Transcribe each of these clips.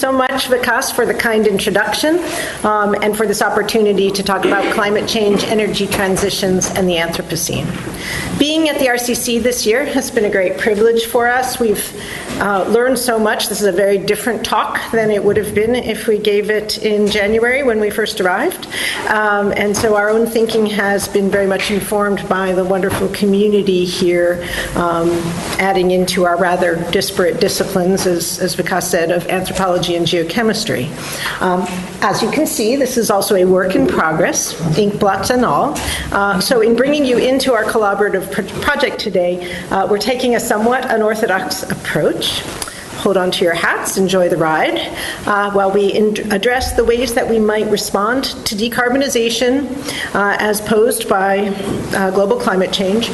so much, Vikas, for the kind introduction and for this opportunity to talk about climate change, energy transitions, and the Anthropocene. Being at the RCC this year has been a great privilege for us. We've learned so much. This is a very different talk than it would have been if we gave it in January when we first arrived. And so our own thinking has been very much informed by the wonderful community here, adding into our rather disparate disciplines, as Vikas said, of anthropology and geochemistry. As you can see, this is also a work in progress, ink blots and all. So in bringing you into our collaborative project today, we're taking a somewhat unorthodox approach. Hold on to your hats, enjoy the ride, while we address the ways that we might respond to decarbonization as posed by global climate change.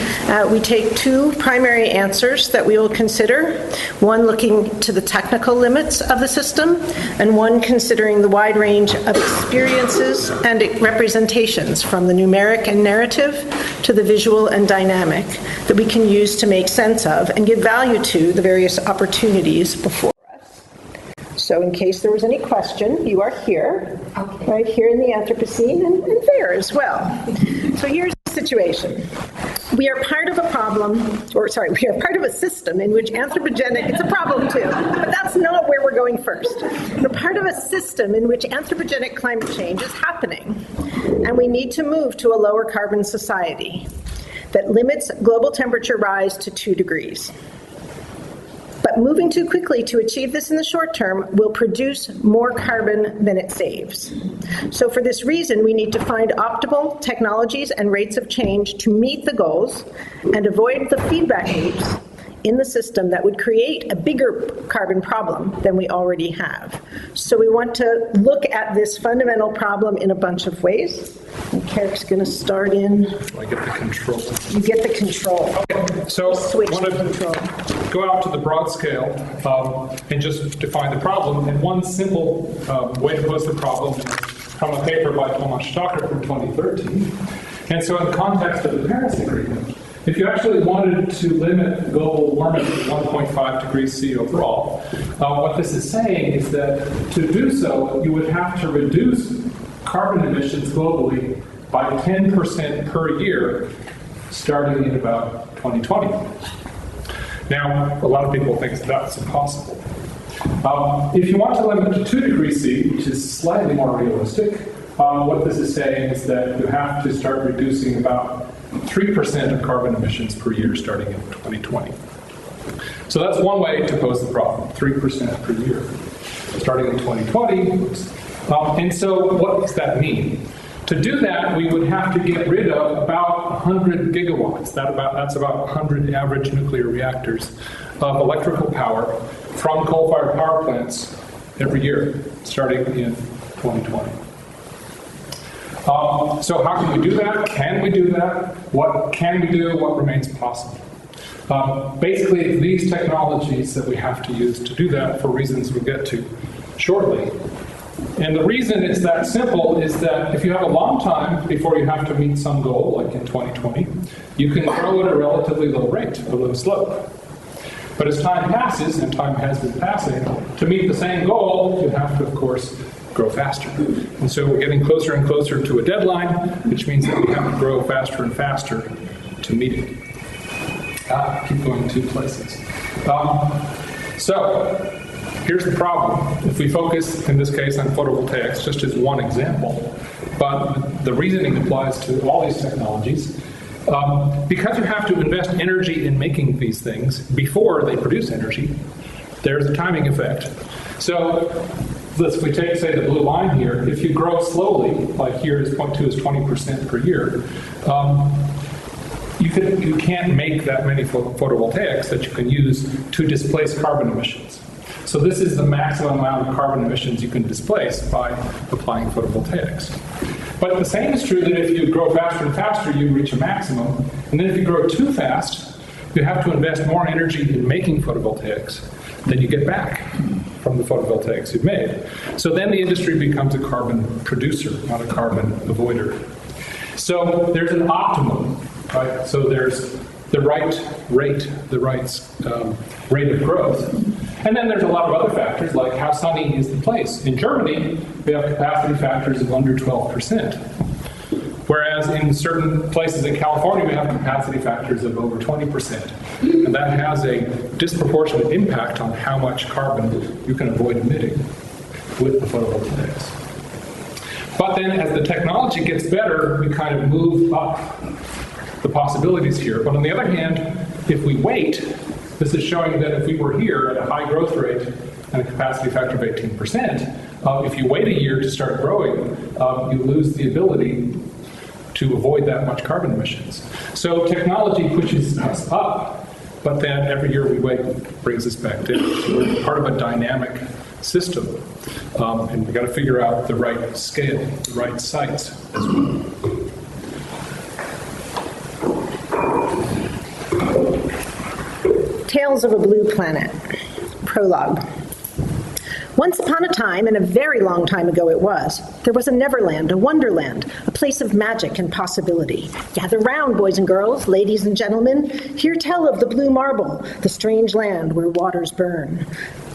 We take two primary answers that we will consider, one looking to the technical limits of the system, and one considering the wide range of experiences and representations from the numeric and narrative to the visual and dynamic that we can use to make sense of and give value to the various opportunities before us. So in case there was any question, you are here, right here in the Anthropocene and there as well. So here's the situation. We are part of a problem, we are part of a system in which anthropogenic, it's a problem too, but that's not where we're going first. We're part of a system in which anthropogenic climate change is happening, and we need to move to a lower carbon society that limits global temperature rise to 2 degrees. But moving too quickly to achieve this in the short term will produce more carbon than it saves. So for this reason, we need to find optimal technologies and rates of change to meet the goals and avoid the feedback loops in the system that would create a bigger carbon problem than we already have. So we want to look at this fundamental problem in a bunch of ways. And Carrick's going to start in. I get the control. You get the control. Okay, so I want to go out to the broad scale and just define the problem. And one simple way to pose the problem is from a paper by Thomas Stocker from 2013. And so in the context of the Paris Agreement, if you actually wanted to limit global warming to 1.5 degrees C overall, what this is saying is that to do so, you would have to reduce carbon emissions globally by 10% per year, starting in about 2020. Now, a lot of people think that's impossible. If you want to limit to 2 degrees C, which is slightly more realistic, what this is saying is that you have to start reducing about 3% of carbon emissions per year starting in 2020. So that's one way to pose the problem, 3% per year, starting in 2020. And so what does that mean? To do that, we would have to get rid of about 100 gigawatts. That's about 100 average nuclear reactors of electrical power from coal-fired power plants every year, starting in 2020. So how can we do that? Can we do that? What can we do? What remains possible? Basically, these technologies that we have to use to do that for reasons we'll get to shortly. And the reason it's that simple is that if you have a long time before you have to meet some goal, like in 2020, you can grow at a relatively low rate, a low slope. But as time passes, and time has been passing, to meet the same goal, you have to, of course, grow faster. And so we're getting closer and closer to a deadline, which means that we have to grow faster and faster to meet it. Keep going 2 places. So here's the problem. If we focus, in this case, on photovoltaics, just as one example, but the reasoning applies to all these technologies, because you have to invest energy in making these things before they produce energy, there's a timing effect. So if we take, say, the blue line here, if you grow slowly, like here is 0.2 is 20% per year, you can't make that many photovoltaics that you can use to displace carbon emissions. So this is the maximum amount of carbon emissions you can displace by applying photovoltaics. But the same is true that if you grow faster and faster, you reach a maximum. And then if you grow too fast, you have to invest more energy in making photovoltaics than you get back from the photovoltaics you've made. So then the industry becomes a carbon producer, not a carbon avoider. So there's an optimum, right? So there's the right rate, the right rate of growth. And then there's a lot of other factors, like how sunny is the place. In Germany, we have capacity factors of under 12%. Whereas in certain places in California, we have capacity factors of over 20%. And that has a disproportionate impact on how much carbon you can avoid emitting with the photovoltaics. But then as the technology gets better, we kind of move up the possibilities here. But on the other hand, if we wait, this is showing that if we were here at a high growth rate and a capacity factor of 18%, if you wait a year to start growing, you lose the ability to avoid that much carbon emissions. So technology pushes us up, but then every year we wait brings us back down. So we're part of a dynamic system, and we've got to figure out the right scale, the right sites as well. Tales of a Blue Planet. Prologue. Once upon a time, and a very long time ago it was, there was a Neverland, a wonderland, a place of magic and possibility. Gather round, boys and girls, ladies and gentlemen, hear tell of the blue marble, the strange land where waters burn.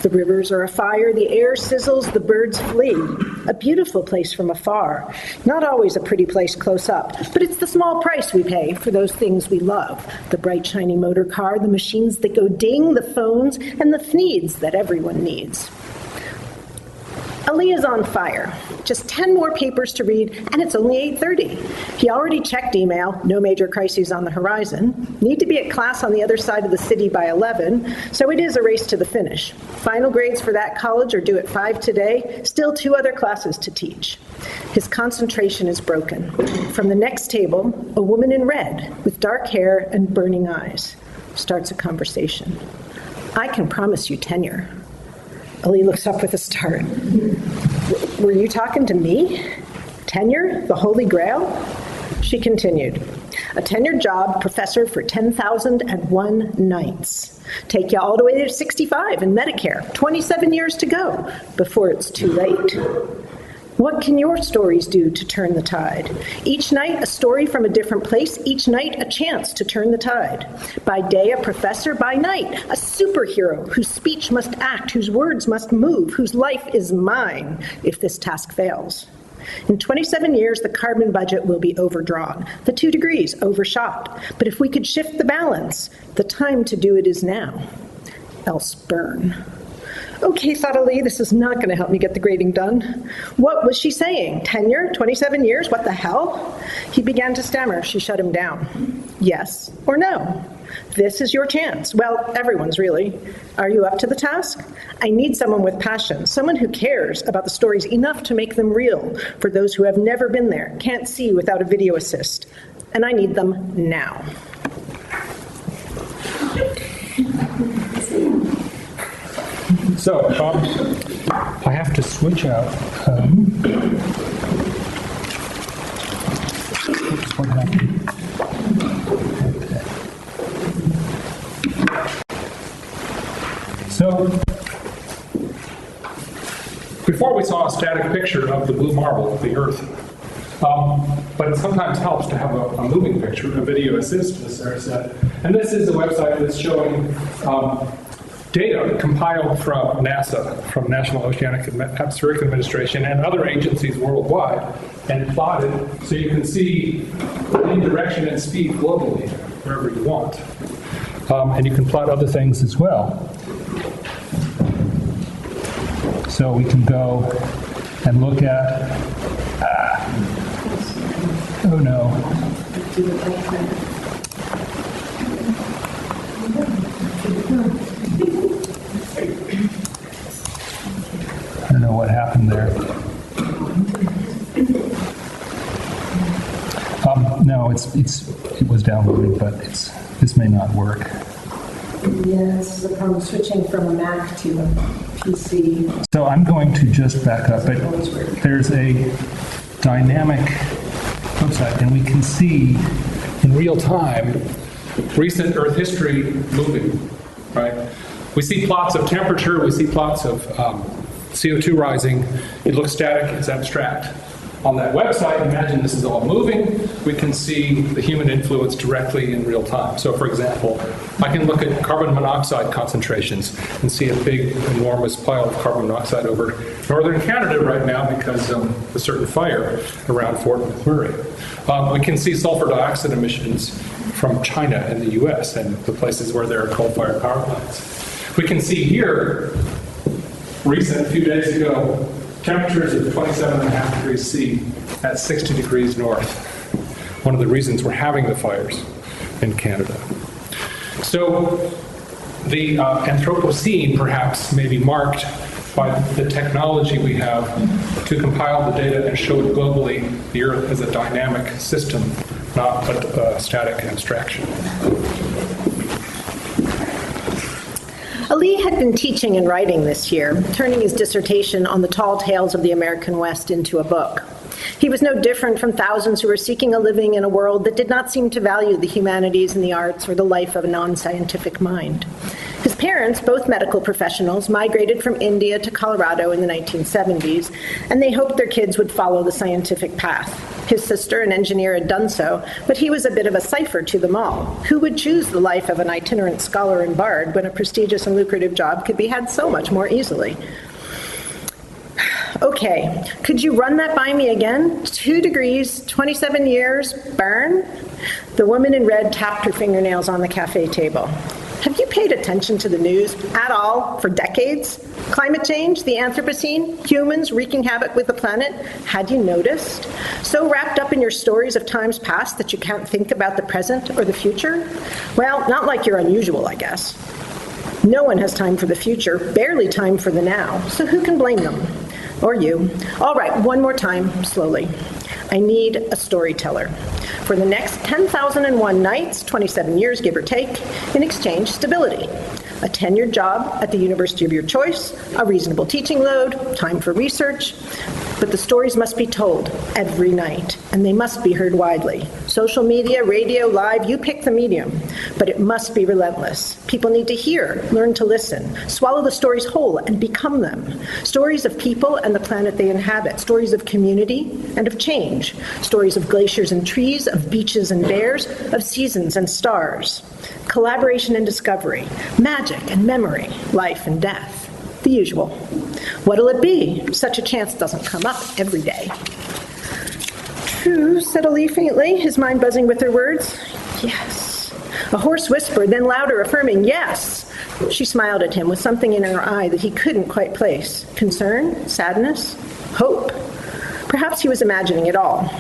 The rivers are afire, the air sizzles, the birds flee. A beautiful place from afar. Not always a pretty place close up, but it's the small price we pay for those things we love. The bright shiny motor car, the machines that go ding, the phones, and the thneeds that everyone needs. Ali is on fire. Just 10 more papers to read, and it's only 8:30. He already checked email, no major crises on the horizon. Need to be at class on the other side of the city by 11, so it is a race to the finish. Final grades for that college are due at 5 today, still 2 other classes to teach. His concentration is broken. From the next table, a woman in red with dark hair and burning eyes starts a conversation. I can promise you tenure. Ali looks up with a start. Were you talking to me? Tenure? The Holy Grail? She continued. A tenured job, professor for 10,001 nights. Take you all the way to 65 in Medicare. 27 years to go before it's too late. What can your stories do to turn the tide? Each night, a story from a different place. Each night, a chance to turn the tide. By day, a professor. By night, a superhero whose speech must act, whose words must move, whose life is mine if this task fails. In 27 years, the carbon budget will be overdrawn, the 2 degrees overshot. But if we could shift the balance, the time to do it is now. Else burn. Okay, thought Ali, this is not going to help me get the grading done. What was she saying? Tenure? 27 years? What the hell? He began to stammer. She shut him down. Yes or no? This is your chance. Well, everyone's really. Are you up to the task? I need someone with passion, someone who cares about the stories enough to make them real for those who have never been there, can't see without a video assist. And I need them now. So, I have to switch out. Oops, what happened? Okay. So, before we saw a static picture of the blue marble of the Earth, but it sometimes helps to have a moving picture, a video assist, as Sarah said. And this is a website that's showing data compiled from NASA, from National Oceanic and Atmospheric Administration, and other agencies worldwide, and plotted so you can see wind direction and speed globally, wherever you want. And you can plot other things as well. So we can go and look at, oh no. I don't know what happened there. No, it was downloaded, but this may not work. Yes, I'm switching from a Mac to a PC. So I'm going to just back up. But there's a dynamic website, and we can see in real time recent Earth history moving, right? We see plots of temperature, we see plots of CO2 rising. It looks static, it's abstract. on that website, imagine this is all moving, we can see the human influence directly in real time. So for example, I can look at carbon monoxide concentrations and see a big, enormous pile of carbon monoxide over northern Canada right now because of a certain fire around Fort McMurray. We can see sulfur dioxide emissions from China and the US and the places where there are coal-fired power plants. We can see here, a few days ago, temperatures of 27.5 degrees C at 60 degrees north. One of the reasons we're having the fires in Canada. So the Anthropocene perhaps may be marked by the technology we have to compile the data and show it globally, the Earth as a dynamic system, not a static abstraction. Ali had been teaching and writing this year, turning his dissertation on the tall tales of the American West into a book. He was no different from thousands who were seeking a living in a world that did not seem to value the humanities and the arts or the life of a non-scientific mind. His parents, both medical professionals, migrated from India to Colorado in the 1970s, and they hoped their kids would follow the scientific path. His sister, an engineer, had done so, but he was a bit of a cipher to them all. Who would choose the life of an itinerant scholar and bard when a prestigious and lucrative job could be had so much more easily? Okay, could you run that by me again? 2 degrees, 27 years, burn? The woman in red tapped her fingernails on the cafe table. Have you paid attention to the news at all for decades? Climate change, the Anthropocene, humans wreaking havoc with the planet. Had you noticed? So wrapped up in your stories of times past that you can't think about the present or the future? Well, not like you're unusual, I guess. No one has time for the future, barely time for the now, so who can blame them? Or you. All right, one more time, slowly. I need a storyteller. For the next 10,001 nights, 27 years, give or take, in exchange, stability. A tenured job at the university of your choice, a reasonable teaching load, time for research. But the stories must be told every night, and they must be heard widely. Social media, radio, live, you pick the medium. But it must be relentless. People need to hear, learn to listen, swallow the stories whole and become them. Stories of people and the planet they inhabit. Stories of community and of change. Stories of glaciers and trees, of beaches and bears, of seasons and stars. Collaboration and discovery, magic and memory, life and death. The usual. What'll it be? Such a chance doesn't come up every day. True, said Ali faintly, his mind buzzing with her words. Yes. A hoarse whisper, then louder, affirming, yes. She smiled at him with something in her eye that he couldn't quite place. Concern? Sadness? Hope? Perhaps he was imagining it all.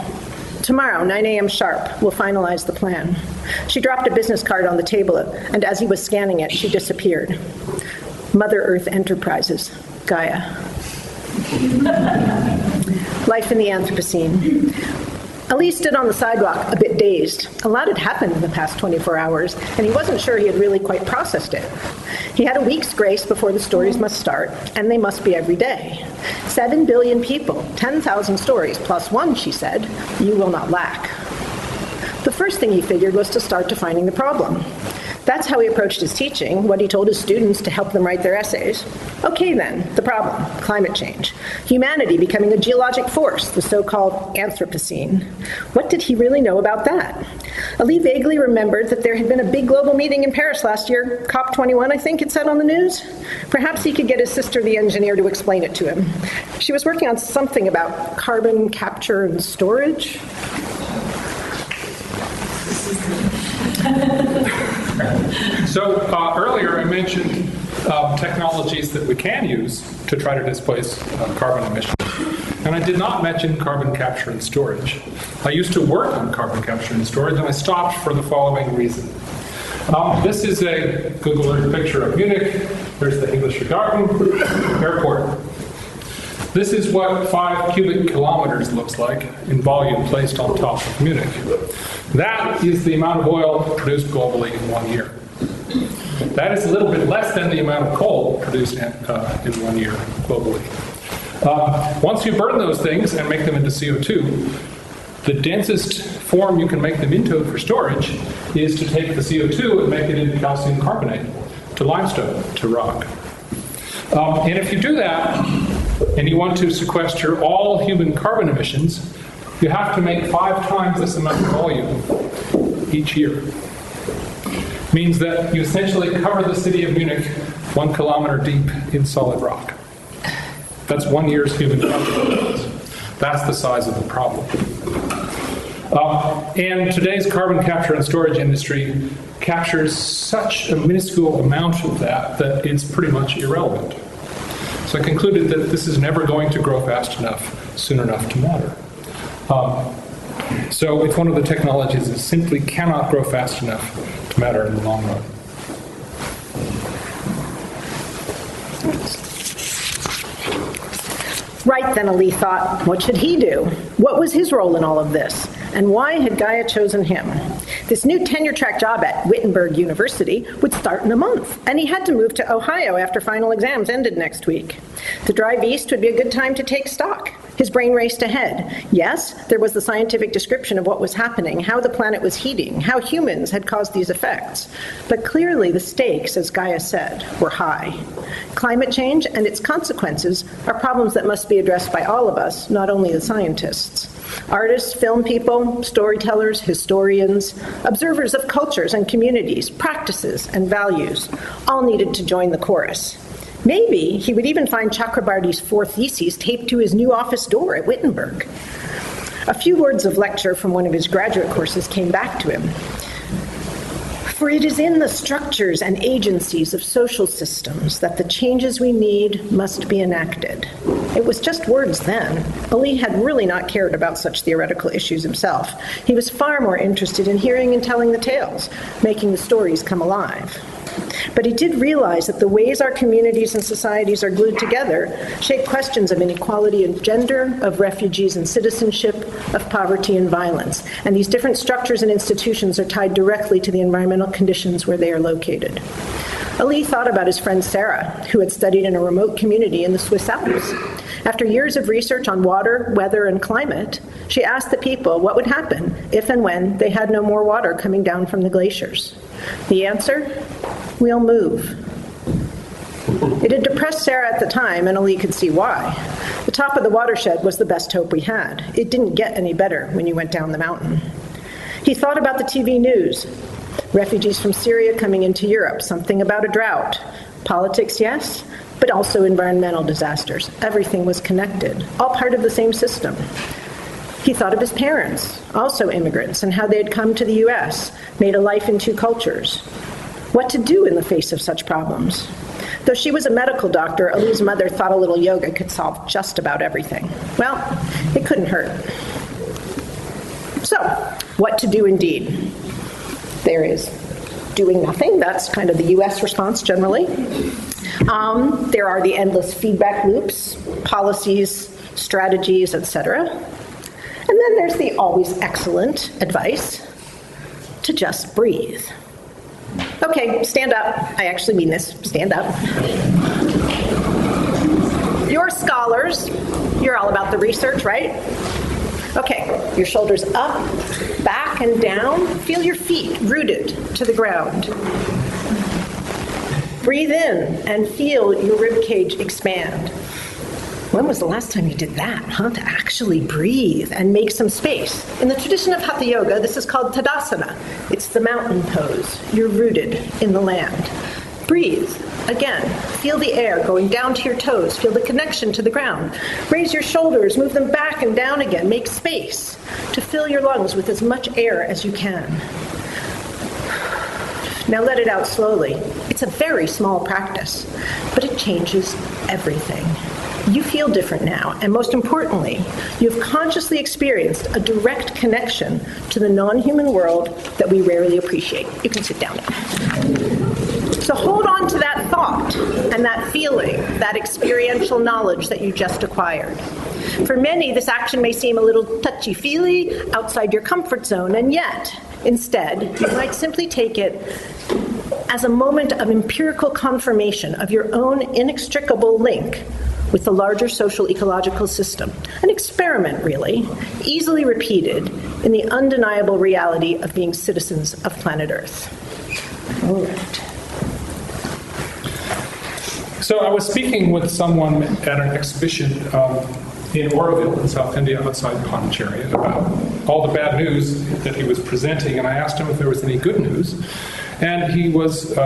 Tomorrow, 9 a.m. sharp, we'll finalize the plan. She dropped a business card on the table, and as he was scanning it, she disappeared. Mother Earth Enterprises, Gaia. Life in the Anthropocene. Ali stood on the sidewalk, a bit dazed. A lot had happened in the past 24 hours, and he wasn't sure he had really quite processed it. He had a week's grace before the stories must start, and they must be every day. 7 billion people, 10,000 stories, plus one, she said. You will not lack. The first thing he figured was to start defining the problem. That's how he approached his teaching, what he told his students to help them write their essays. Okay then, the problem, climate change. Humanity becoming a geologic force, the so-called Anthropocene. What did he really know about that? Ali vaguely remembered that there had been a big global meeting in Paris last year, COP21, I think it said on the news. Perhaps he could get his sister, the engineer, to explain it to him. She was working on something about carbon capture and storage. So earlier I mentioned technologies that we can use to try to displace carbon emissions. And I did not mention carbon capture and storage. I used to work on carbon capture and storage, and I stopped for the following reason. This is a Google Earth picture of Munich. There's the Englischer Garten Airport. This is what 5 cubic kilometers looks like in volume placed on top of Munich. That is the amount of oil produced globally in 1 year. That is a little bit less than the amount of coal produced in 1 year globally. Once you burn those things and make them into CO2, the densest form you can make them into for storage is to take the CO2 and make it into calcium carbonate, to limestone, to rock. And if you do that, and you want to sequester all human carbon emissions, you have to make 5 times this amount of volume each year. Means that you essentially cover the city of Munich 1 kilometer deep in solid rock. That's 1 year's human carbon emissions. That's the size of the problem. And today's carbon capture and storage industry captures such a minuscule amount of that it's pretty much irrelevant. So I concluded that this is never going to grow fast enough, soon enough to matter. So it's one of the technologies that simply cannot grow fast enough to matter in the long run. Right then, Ali thought, what should he do? What was his role in all of this? And why had Gaia chosen him? This new tenure-track job at Wittenberg University would start in a month, and he had to move to Ohio after final exams ended next week. The drive east would be a good time to take stock. His brain raced ahead. Yes, there was the scientific description of what was happening, how the planet was heating, how humans had caused these effects. But clearly the stakes, as Gaia said, were high. Climate change and its consequences are problems that must be addressed by all of us, not only the scientists. Artists, film people, storytellers, historians, observers of cultures and communities, practices and values, all needed to join the chorus. Maybe he would even find Chakrabarty's 4 theses taped to his new office door at Wittenberg. A few words of lecture from one of his graduate courses came back to him. For it is in the structures and agencies of social systems that the changes we need must be enacted. It was just words then. Ali had really not cared about such theoretical issues himself. He was far more interested in hearing and telling the tales, making the stories come alive. But he did realize that the ways our communities and societies are glued together shape questions of inequality and gender, of refugees and citizenship, of poverty and violence. And these different structures and institutions are tied directly to the environmental conditions where they are located. Ali thought about his friend Sarah, who had studied in a remote community in the Swiss Alps. After years of research on water, weather, and climate, she asked the people what would happen if and when they had no more water coming down from the glaciers. The answer? We'll move. It had depressed Sarah at the time, and Ali could see why. The top of the watershed was the best hope we had. It didn't get any better when you went down the mountain. He thought about the TV news. Refugees from Syria coming into Europe, something about a drought. Politics, yes, but also environmental disasters. Everything was connected, all part of the same system. He thought of his parents, also immigrants, and how they had come to the U.S., made a life in 2 cultures. What to do in the face of such problems? Though she was a medical doctor, Ali's mother thought a little yoga could solve just about everything. Well, it couldn't hurt. So, what to do indeed? There is doing nothing. That's kind of the U.S. response generally. There are the endless feedback loops, policies, strategies, etc. And then there's the always excellent advice to just breathe. Okay, stand up. I actually mean this. Stand up. You're scholars. You're all about the research, right? Okay, your shoulders up, back, and down. Feel your feet rooted to the ground. Breathe in and feel your rib cage expand. When was the last time you did that, To actually breathe and make some space. In the tradition of Hatha Yoga, this is called Tadasana. It's the mountain pose. You're rooted in the land. Breathe. Again, feel the air going down to your toes. Feel the connection to the ground. Raise your shoulders, move them back and down again. Make space to fill your lungs with as much air as you can. Now let it out slowly. It's a very small practice, but it changes everything. You feel different now, and most importantly, you've consciously experienced a direct connection to the non-human world that we rarely appreciate. You can sit down now. So hold on to that thought and that feeling, that experiential knowledge that you just acquired. For many, this action may seem a little touchy-feely, outside your comfort zone, and yet, instead, you might simply take it as a moment of empirical confirmation of your own inextricable link with the larger social ecological system. An experiment, really, easily repeated in the undeniable reality of being citizens of planet Earth. All right. So I was speaking with someone at an exhibition in Oroville in South India outside Pondicherry about all the bad news that he was presenting, and I asked him if there was any good news. And he was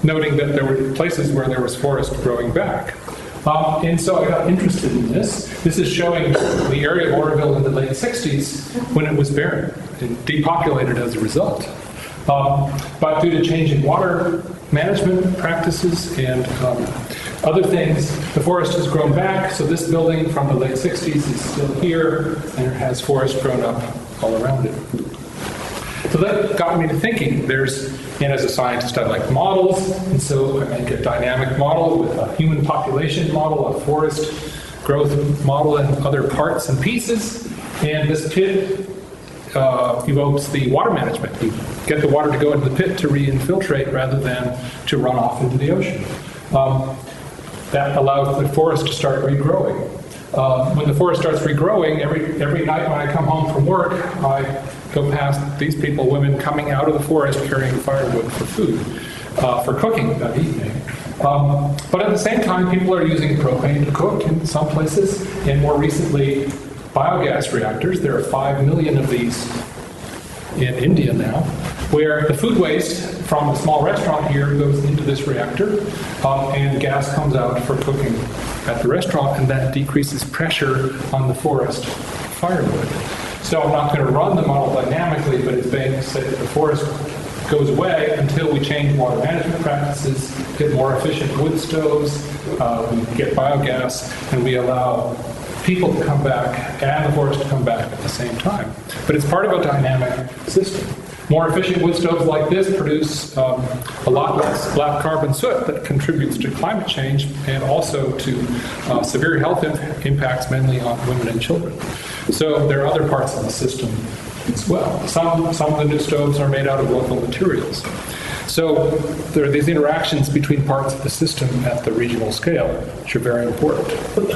noting that there were places where there was forest growing back. And so I got interested in this. This is showing the area of Oroville in the late 60s when it was barren and depopulated as a result. But due to changing water management practices and other things, the forest has grown back. So this building from the late 60s is still here, and it has forest grown up all around it. So that got me to thinking. And as a scientist, I like models, and so I make a dynamic model with a human population model, a forest growth model, and other parts and pieces. And this pit evokes the water management. You get the water to go into the pit to re-infiltrate rather than to run off into the ocean. That allows the forest to start regrowing. When the forest starts regrowing, every night when I come home from work, I go past these people, women coming out of the forest carrying firewood for food, for cooking that evening. But at the same time, people are using propane to cook in some places, and more recently, biogas reactors. There are 5 million of these in India now, where the food waste from a small restaurant here goes into this reactor, and gas comes out for cooking at the restaurant, and that decreases pressure on the forest firewood. So I'm not going to run the model dynamically, but it's being said that the forest goes away until we change water management practices, get more efficient wood stoves, we get biogas, and we allow people to come back and the forest to come back at the same time. But it's part of a dynamic system. More efficient wood stoves like this produce a lot less black carbon soot that contributes to climate change and also to severe health impacts, mainly on women and children. So there are other parts of the system as well. Some of the new stoves are made out of local materials. So there are these interactions between parts of the system at the regional scale, which are very important, which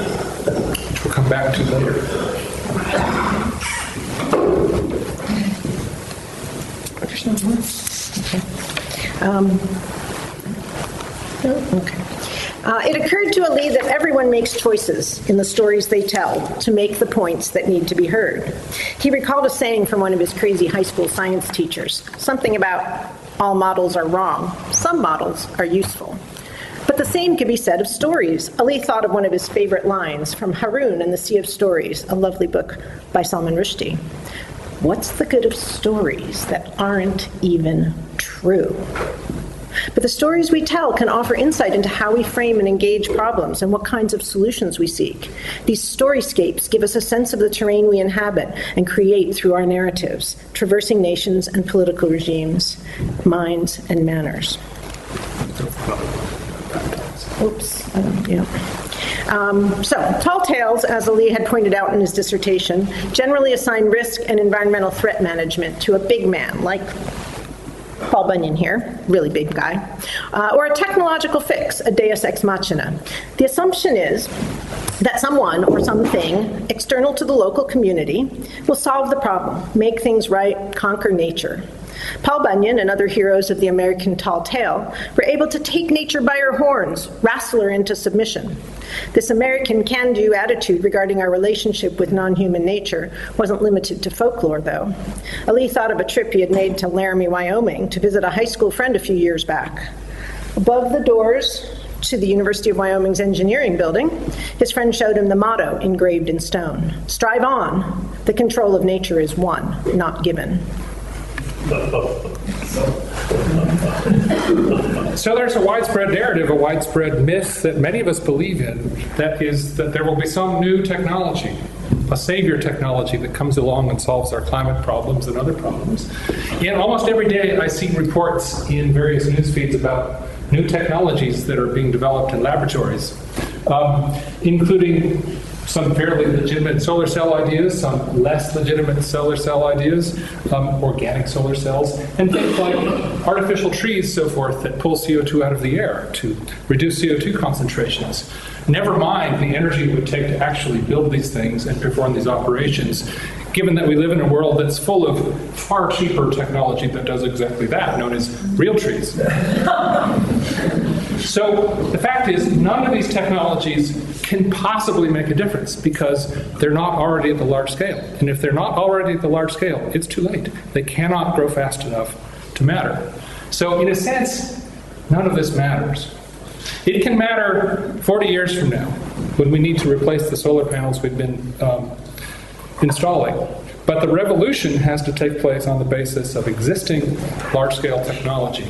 we'll come back to later. It occurred to Ali that everyone makes choices in the stories they tell to make the points that need to be heard. He recalled a saying from one of his crazy high school science teachers, something about all models are wrong, some models are useful. But the same could be said of stories. Ali thought of one of his favorite lines from Haroun and the Sea of Stories, a lovely book by Salman Rushdie. What's the good of stories that aren't even true? But the stories we tell can offer insight into how we frame and engage problems and what kinds of solutions we seek. These storyscapes give us a sense of the terrain we inhabit and create through our narratives, traversing nations and political regimes, minds and manners. So, tall tales, as Ali had pointed out in his dissertation, generally assign risk and environmental threat management to a big man like Paul Bunyan here, really big guy, or a technological fix, a deus ex machina. The assumption is that someone or something external to the local community will solve the problem, make things right, conquer nature. Paul Bunyan and other heroes of the American tall tale were able to take nature by her horns, wrestle her into submission. This American can-do attitude regarding our relationship with non-human nature wasn't limited to folklore, though. Ali thought of a trip he had made to Laramie, Wyoming, to visit a high school friend a few years back. Above the doors to the University of Wyoming's engineering building, his friend showed him the motto engraved in stone: "Strive on, the control of nature is won, not given." So there's a widespread narrative, a widespread myth that many of us believe in, that is that there will be some new technology, a savior technology that comes along and solves our climate problems and other problems. And almost every day I see reports in various news feeds about new technologies that are being developed in laboratories, including some fairly legitimate solar cell ideas, some less legitimate solar cell ideas, organic solar cells, and things like artificial trees, so forth, that pull CO2 out of the air to reduce CO2 concentrations. Never mind the energy it would take to actually build these things and perform these operations, given that we live in a world that's full of far cheaper technology that does exactly that, known as real trees. So the fact is, none of these technologies can possibly make a difference because they're not already at the large scale. And if they're not already at the large scale, it's too late. They cannot grow fast enough to matter. So in a sense, none of this matters. It can matter 40 years from now when we need to replace the solar panels we've been installing. But the revolution has to take place on the basis of existing large-scale technology.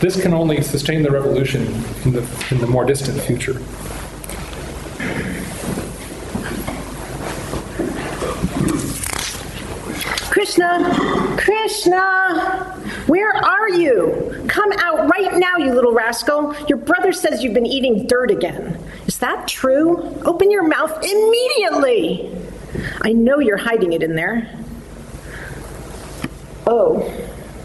This can only sustain the revolution in the more distant future. Krishna, where are you? Come out right now, you little rascal. Your brother says you've been eating dirt again. Is that true? Open your mouth immediately. I know you're hiding it in there. Oh,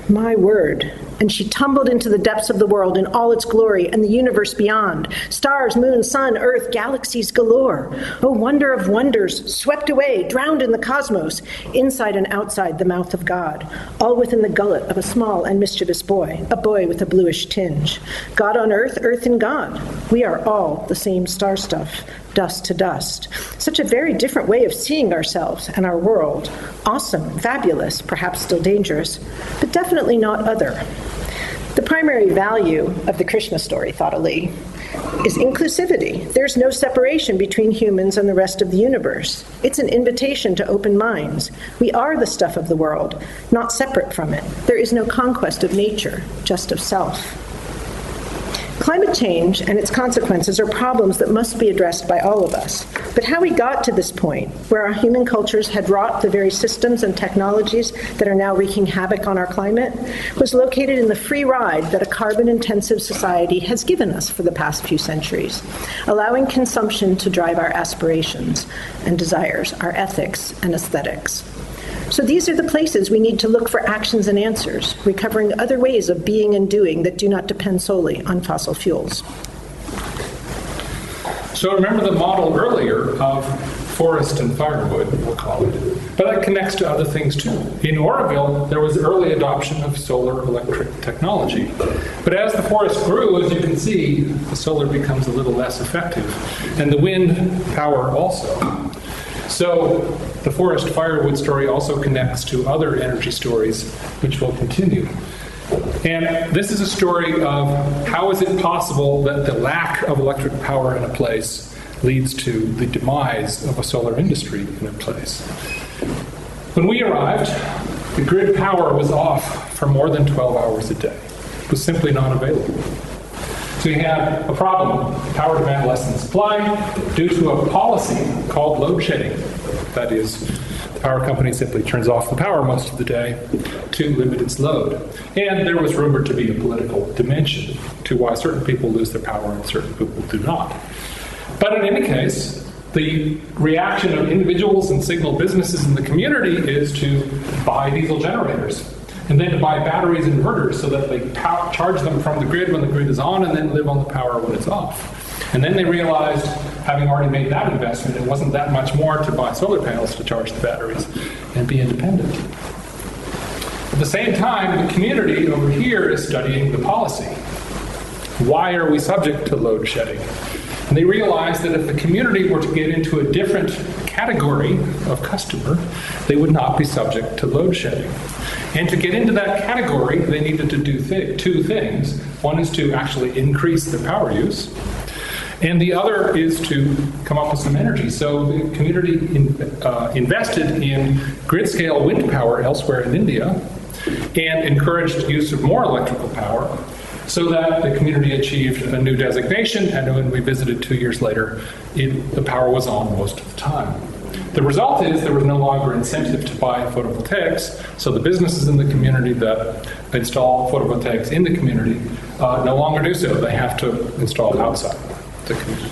my word. And she tumbled into the depths of the world in all its glory and the universe beyond. Stars, moon, sun, earth, galaxies galore. Oh, wonder of wonders, swept away, drowned in the cosmos, inside and outside the mouth of God, all within the gullet of a small and mischievous boy, a boy with a bluish tinge. God on earth, earth in God. We are all the same star stuff, dust to dust. Such a very different way of seeing ourselves and our world. Awesome, fabulous, perhaps still dangerous, but definitely not other. The primary value of the Krishna story, thought Ali, is inclusivity. There's no separation between humans and the rest of the universe. It's an invitation to open minds. We are the stuff of the world, not separate from it. There is no conquest of nature, just of self. Climate change and its consequences are problems that must be addressed by all of us. But how we got to this point, where our human cultures had wrought the very systems and technologies that are now wreaking havoc on our climate, was located in the free ride that a carbon-intensive society has given us for the past few centuries, allowing consumption to drive our aspirations and desires, our ethics and aesthetics. So these are the places we need to look for actions and answers, recovering other ways of being and doing that do not depend solely on fossil fuels. So remember the model earlier of forest and firewood, we'll call it. But that connects to other things too. In Oroville, there was early adoption of solar electric technology. But as the forest grew, as you can see, the solar becomes a little less effective. And the wind power also. So the forest firewood story also connects to other energy stories, which will continue. And this is a story of how is it possible that the lack of electric power in a place leads to the demise of a solar industry in a place. When we arrived, the grid power was off for more than 12 hours a day. It was simply not available. So we had a problem, power demand less than supply, due to a policy called load shedding. That is, the power company simply turns off the power most of the day to limit its load. And there was rumored to be a political dimension to why certain people lose their power and certain people do not. But in any case, the reaction of individuals and signal businesses in the community is to buy diesel generators. And then to buy batteries and inverters so that they charge them from the grid when the grid is on and then live on the power when it's off. And then they realized, having already made that investment, it wasn't that much more to buy solar panels to charge the batteries and be independent. At the same time, the community over here is studying the policy. Why are we subject to load shedding? And they realized that if the community were to get into a different category of customer, they would not be subject to load shedding. And to get into that category, they needed to do two things. One is to actually increase their power use, and the other is to come up with some energy. So the community invested in grid-scale wind power elsewhere in India and encouraged use of more electrical power so that the community achieved a new designation, and when we visited 2 years later, the power was on most of the time. The result is there was no longer incentive to buy photovoltaics, so the businesses in the community that install photovoltaics in the community no longer do so. They have to install outside the community.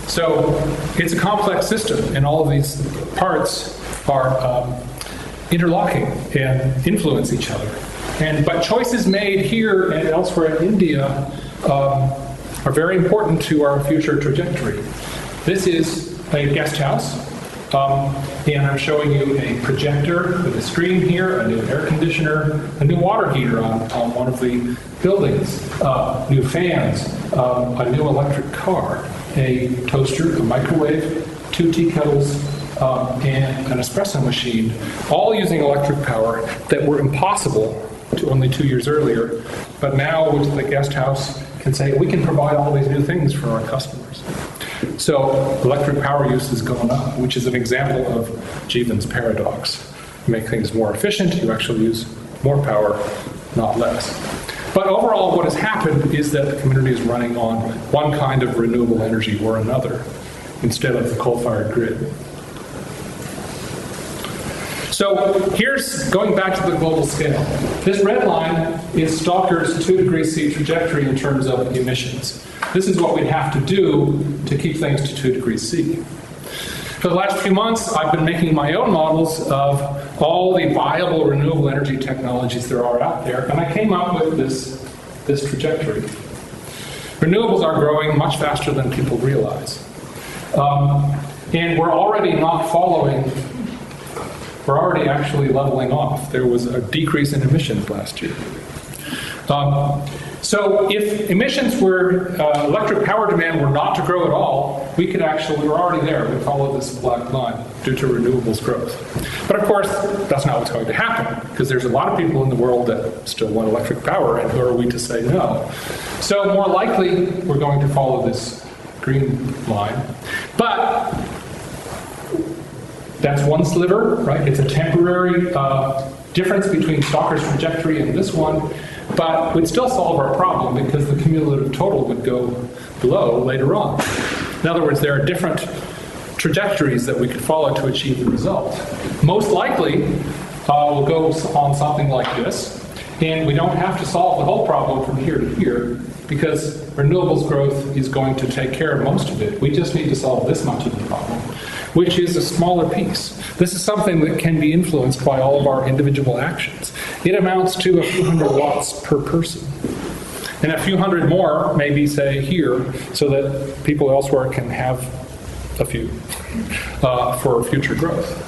So it's a complex system, and all of these parts are interlocking and influence each other. But choices made here and elsewhere in India are very important to our future trajectory. This is a guest house And I'm showing you a projector with a screen here, a new air conditioner, a new water heater on one of the buildings, new fans, a new electric car, a toaster, a microwave, 2 tea kettles, and an espresso machine, all using electric power that were impossible to only 2 years earlier. But now with the guest house can say, we can provide all these new things for our customers. So electric power use is going up, which is an example of Jeevan's paradox. You make things more efficient, you actually use more power, not less. But overall, what has happened is that the community is running on one kind of renewable energy or another, instead of the coal-fired grid. So here's going back to the global scale. This red line is Stalker's 2 degrees C trajectory in terms of emissions. This is what we'd have to do to keep things to 2 degrees C. For the last few months, I've been making my own models of all the viable renewable energy technologies there are out there, and I came up with this trajectory. Renewables are growing much faster than people realize. And we're already not following. We're already actually leveling off. There was a decrease in emissions last year. So if emissions were, electric power demand were not to grow at all, we could actually, we're already there. We follow this black line due to renewables growth. But of course, that's not what's going to happen, because there's a lot of people in the world that still want electric power, and who are we to say no? So more likely, we're going to follow this green line. But that's one sliver, right? It's a temporary difference between Stalker's trajectory and this one, but we'd still solve our problem because the cumulative total would go below later on. In other words, there are different trajectories that we could follow to achieve the result. Most likely, we'll go on something like this, and we don't have to solve the whole problem from here to here, because renewables growth is going to take care of most of it. We just need to solve this much of the problem, which is a smaller piece. This is something that can be influenced by all of our individual actions. It amounts to a few hundred watts per person. And a few hundred more, maybe say here, so that people elsewhere can have a few for future growth.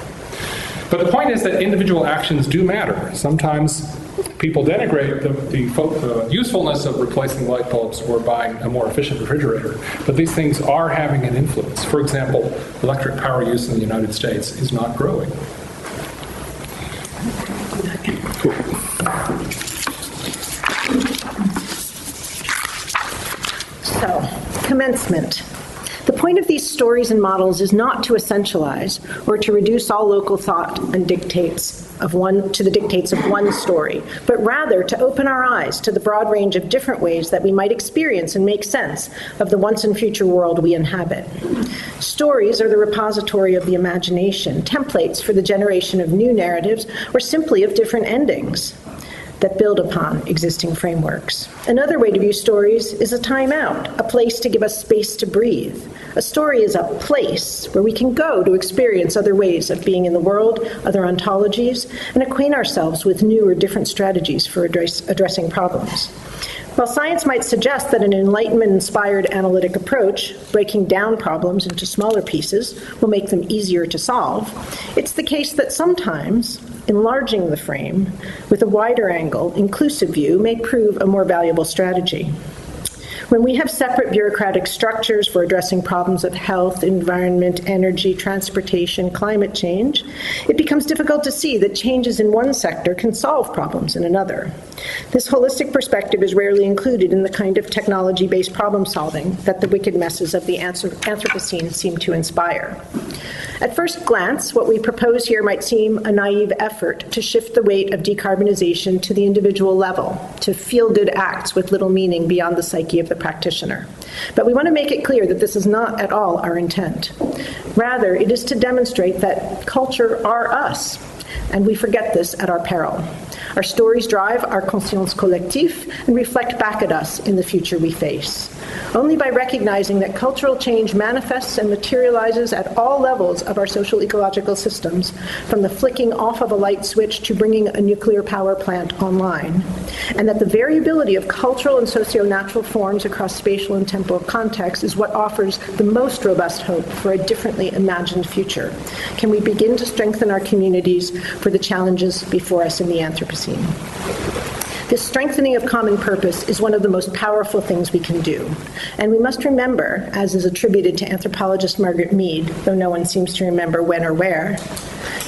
But the point is that individual actions do matter. Sometimes people denigrate the usefulness of replacing light bulbs or buying a more efficient refrigerator, but these things are having an influence. For example, electric power use in the United States is not growing. Cool. So, commencement. The point of these stories and models is not to essentialize or to reduce all local thought and dictates to the dictates of one story, but rather to open our eyes to the broad range of different ways that we might experience and make sense of the once and future world we inhabit. Stories are the repository of the imagination, templates for the generation of new narratives, or simply of different endings that build upon existing frameworks. Another way to view stories is a timeout, a place to give us space to breathe. A story is a place where we can go to experience other ways of being in the world, other ontologies, and acquaint ourselves with new or different strategies for addressing problems. While science might suggest that an Enlightenment-inspired analytic approach, breaking down problems into smaller pieces, will make them easier to solve, it's the case that sometimes enlarging the frame with a wider angle, inclusive view may prove a more valuable strategy. When we have separate bureaucratic structures for addressing problems of health, environment, energy, transportation, climate change, it becomes difficult to see that changes in one sector can solve problems in another. This holistic perspective is rarely included in the kind of technology-based problem solving that the wicked messes of the Anthropocene seem to inspire. At first glance, what we propose here might seem a naive effort to shift the weight of decarbonization to the individual level, to feel-good acts with little meaning beyond the psyche of the practitioner. But we want to make it clear that this is not at all our intent. Rather, it is to demonstrate that culture are us, and we forget this at our peril. Our stories drive our conscience collective and reflect back at us in the future we face. Only by recognizing that cultural change manifests and materializes at all levels of our social ecological systems, from the flicking off of a light switch to bringing a nuclear power plant online, and that the variability of cultural and socio-natural forms across spatial and temporal contexts is what offers the most robust hope for a differently imagined future, can we begin to strengthen our communities for the challenges before us in the Anthropocene. This strengthening of common purpose is one of the most powerful things we can do. And we must remember, as is attributed to anthropologist Margaret Mead, though no one seems to remember when or where,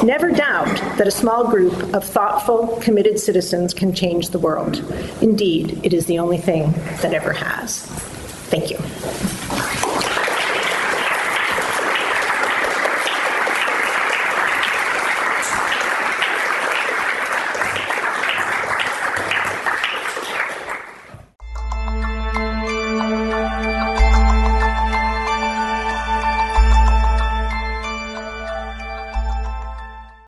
never doubt that a small group of thoughtful, committed citizens can change the world. Indeed, it is the only thing that ever has. Thank you.